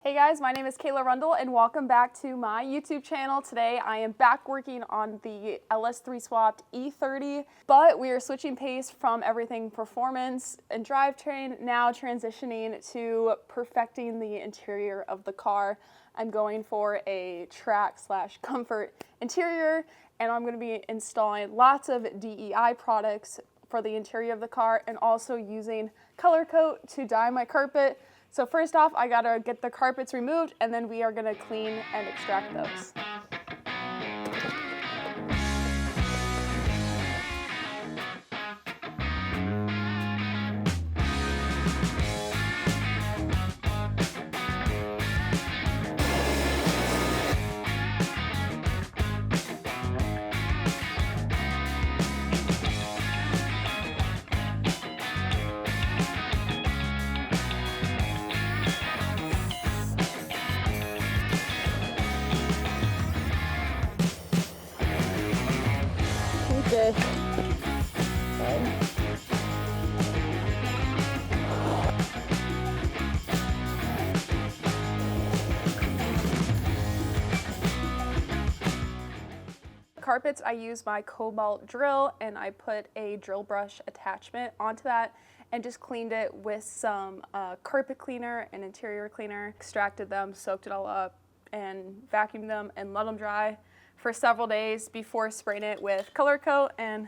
Hey guys, my name is Kayla Rundle and welcome back to my YouTube channel. Today I am back working on the LS3 swapped E30, but we are switching pace from everything performance and drivetrain, now transitioning to perfecting the interior of the car. I'm going for a track/comfort interior, and I'm going to be installing lots of DEI products for the interior of the car and also using color coat to dye my carpet. So first off, I gotta get the carpets removed and then we are gonna clean and extract those. Okay. Carpets, I use my cobalt drill and I put a drill brush attachment onto that and just cleaned it with some carpet cleaner and interior cleaner, extracted them, soaked it all up, and vacuumed them and let them dry for several days before spraying it with color coat. And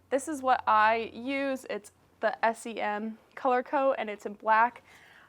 this is what I use. It's the SEM color coat and it's in black.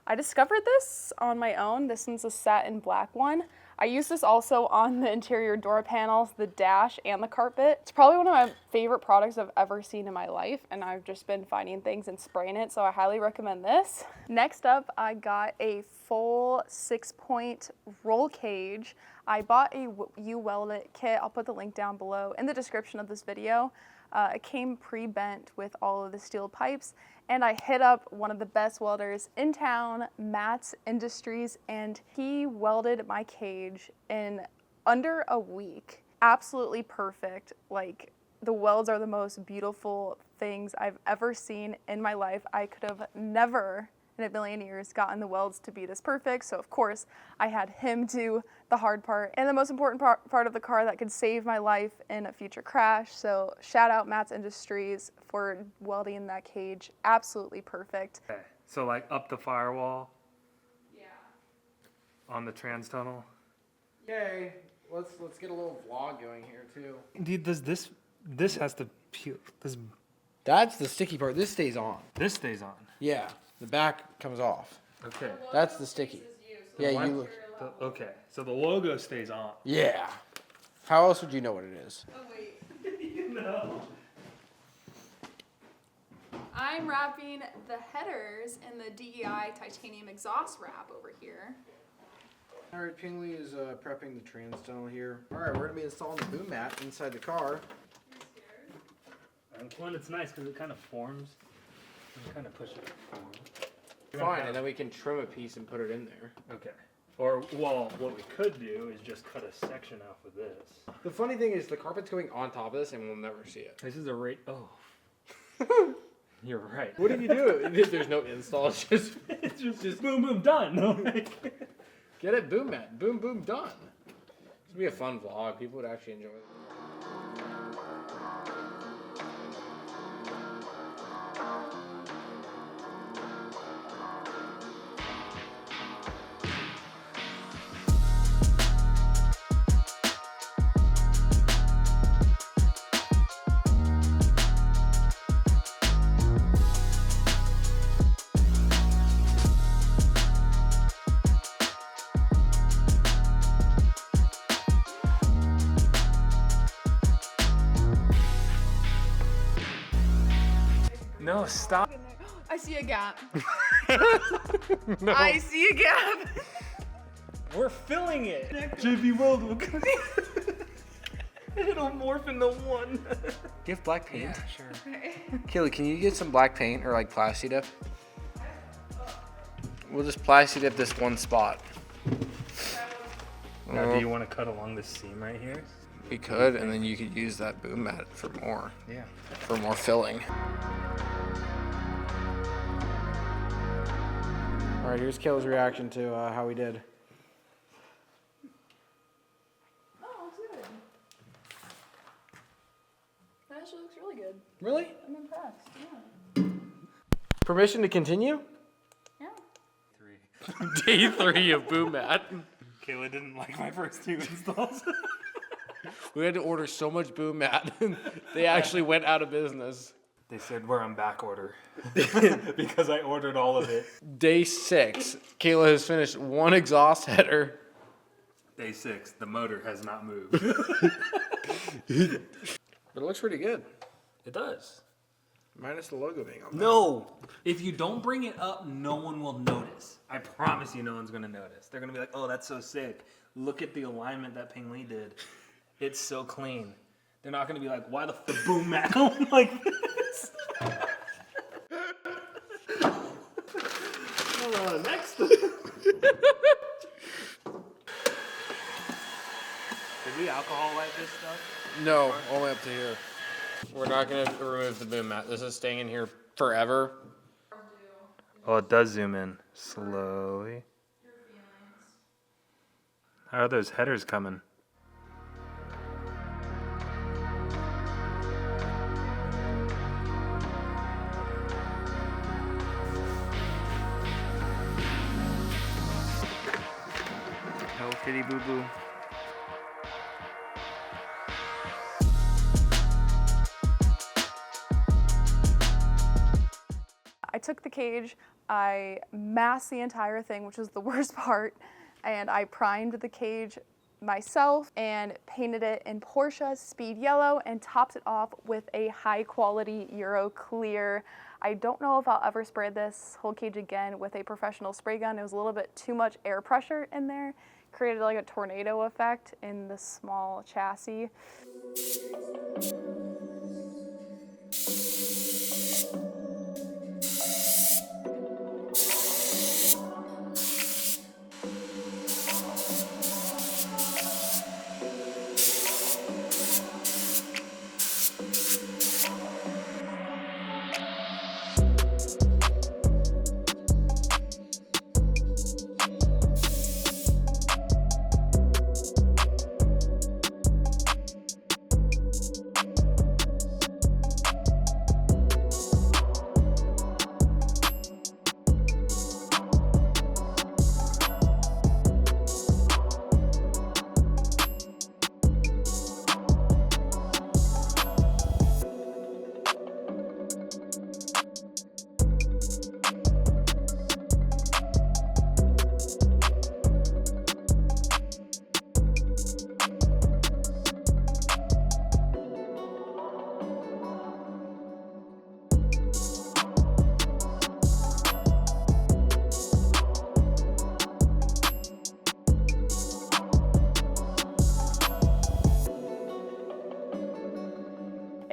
I discovered this on my own. This one's a satin black one. I use this also on the interior door panels, the dash, and the carpet. It's probably one of my favorite products I've ever seen in my life, and I've just been finding things and spraying it, so I highly recommend this. Next up, I got a full 6-point roll cage. I bought a welding kit. I'll put the link down below in the description of this video. It came pre-bent with all of the steel pipes, and I hit up one of the best welders in town, Matt's Industries, and he welded my cage in under a week. Absolutely perfect. Like, the welds are the most beautiful things I've ever seen in my life. I could have never in a million years gotten the welds to be this perfect, so of course I had him do the hard part and the most important part of the car that could save my life in a future crash. So shout out Matt's Industries for welding that cage. Absolutely perfect. Okay, so like up the firewall? Yeah. On the trans tunnel? Yay! Let's get a little vlog going here too. Dude, does this has to peel, That's the sticky part. This stays on. this stays on. Yeah, the back comes off. Okay. That's the sticky. Yeah, What? you look. Okay, so the logo stays on. Yeah. How else would you know what it is? Oh wait. You know. I'm wrapping the headers in the DEI titanium exhaust wrap over here. All right, Pingley is prepping the trans tunnel here. All right, we're gonna be installing the boom mat inside the car. One, it's nice because it kind of forms. You can kind of push it forward. Fine, and then we can trim a piece and put it in there. Okay. Or, well, what we could do is just cut a section off of this. The funny thing is the carpet's going on top of this and we'll never see it. This is a rate. Oh. You're right. What do you do? There's no install. It's just boom, boom, done. get it boom mat. Boom, boom, done. It's gonna be a fun vlog. People would actually enjoy it. No, stop. I see a gap. No. I see a gap. We're filling it. JB World will come. It'll morph into one. Do you have black paint? Yeah, sure. Kaylee, can you get some black paint or like plasti dip? We'll just plasti dip this one spot. Now, do you want to cut along this seam right here? We could, and then you could use that boom mat for more. Yeah. For more filling. All right, here's Kayla's reaction to how we did. actually looks really good. Really? I'm impressed. Yeah. Permission to continue? Yeah. Three. Day 3 of boom mat. Kayla didn't like my first 2 installs. We had to order so much boom mat, they actually went out of business. They said we're on back order because I ordered all of it. Day 6, Kayla has finished 1 exhaust header. Day 6, the motor has not moved. But it looks pretty good. It does. Minus the logo being on No, if you don't bring it up, no one will notice. I promise you, no one's gonna notice. They're gonna be like, "Oh, that's so sick. Look at the alignment that Ping Li did. It's so clean." They're not gonna be like, "Why the boom mat like this?" Next. Did we alcohol light this stuff? No, only up to here. We're not going to remove the boom mat. This is staying in here forever. Oh, it does zoom in slowly. How are those headers coming? Hello Kitty Boo Boo. I took the cage, I masked the entire thing, which was the worst part, and I primed the cage myself and painted it in Porsche Speed Yellow and topped it off with a high quality Euro Clear. I don't know if I'll ever spray this whole cage again with a professional spray gun. It was a little bit too much air pressure in there. Created like a tornado effect in the small chassis.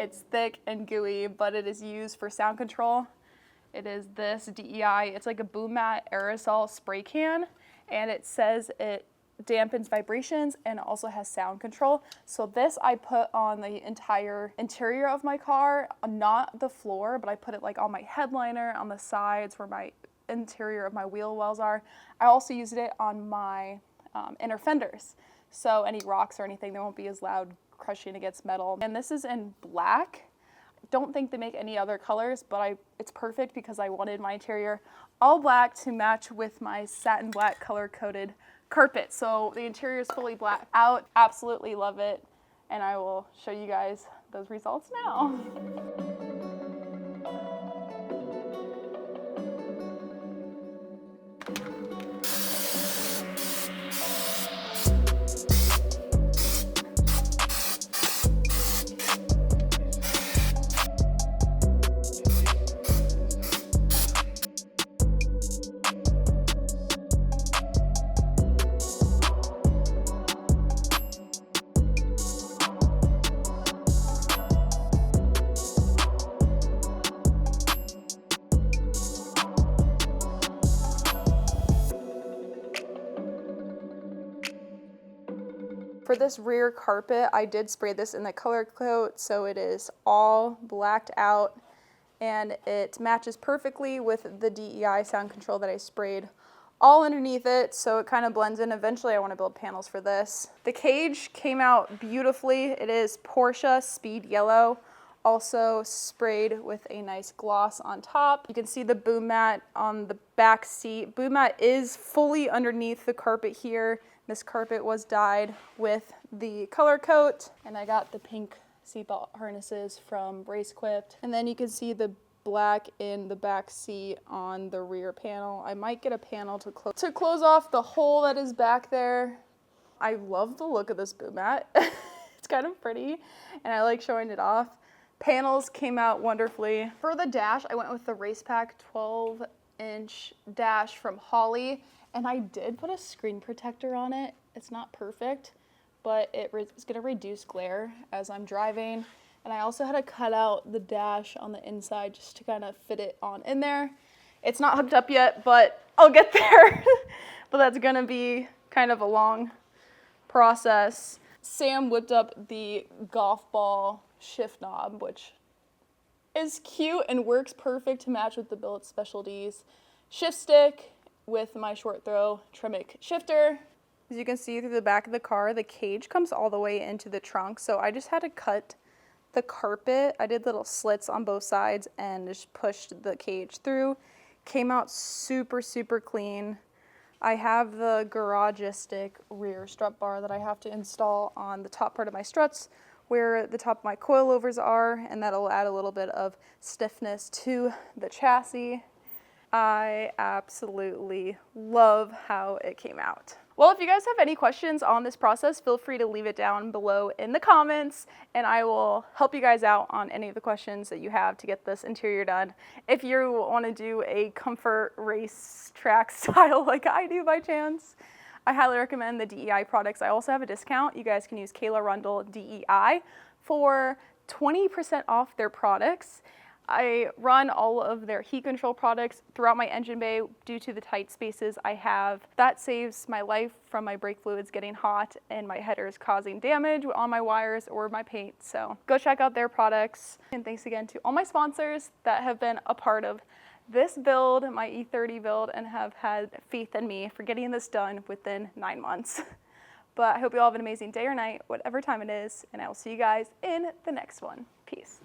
It's thick and gooey, but it is used for sound control. It is this DEI. It's like a boom mat aerosol spray can, and it says it dampens vibrations and also has sound control. So this I put on the entire interior of my car, not the floor, but I put it like on my headliner, on the sides where my interior of my wheel wells are. I also used it on my inner fenders. So any rocks or anything, they won't be as loud crushing against metal. And this is in black. I don't think they make any other colors, but it's perfect because I wanted my interior all black to match with my satin black color-coded carpet. So the interior is fully black out. Absolutely love it. And I will show you guys those results now. For this rear carpet, I did spray this in the color coat, so it is all blacked out and it matches perfectly with the DEI sound control that I sprayed all underneath it, so it kind of blends in. Eventually I want to build panels for this. The cage came out beautifully. It is Porsche Speed Yellow. Also sprayed with a nice gloss on top. You can see the boom mat on the back seat. Boom mat is fully underneath the carpet here. This carpet was dyed with the color coat, and I got the pink seatbelt harnesses from Brace Quipped. And then you can see the black in the back seat on the rear panel. I might get a panel to close off the hole that is back there. I love the look of this boom mat. It's kind of pretty, and I like showing it off. Panels came out wonderfully. For the dash, I went with the Race Pack 12-inch dash from Holley, and I did put a screen protector on it. It's not perfect, but it's gonna reduce glare as I'm driving. And I also had to cut out the dash on the inside just to kind of fit it on in there. It's not hooked up yet, but I'll get there. But that's gonna be kind of a long process. Sam whipped up the golf ball shift knob, which is cute and works perfect to match with the Billet Specialties shift stick with my short throw Tremec shifter. As you can see through the back of the car, the cage comes all the way into the trunk, so I just had to cut the carpet. I did little slits on both sides and just pushed the cage through. Came out super, super clean. I have the Garagistic rear strut bar that I have to install on the top part of my struts where the top of my coilovers are, and that'll add a little bit of stiffness to the chassis. I absolutely love how it came out. Well, if you guys have any questions on this process, feel free to leave it down below in the comments, and I will help you guys out on any of the questions that you have to get this interior done. If you want to do a comfort race track style like I do by chance, I highly recommend the DEI products. I also have a discount. You guys can use Kayla Rundle DEI for 20% off their products. I run all of their heat control products throughout my engine bay due to the tight spaces I have. That saves my life from my brake fluids getting hot and my headers causing damage on my wires or my paint. So go check out their products. And thanks again to all my sponsors that have been a part of this build, my E30 build, and have had faith in me for getting this done within 9 months. But I hope you all have an amazing day or night, whatever time it is, and I will see you guys in the next one. Peace.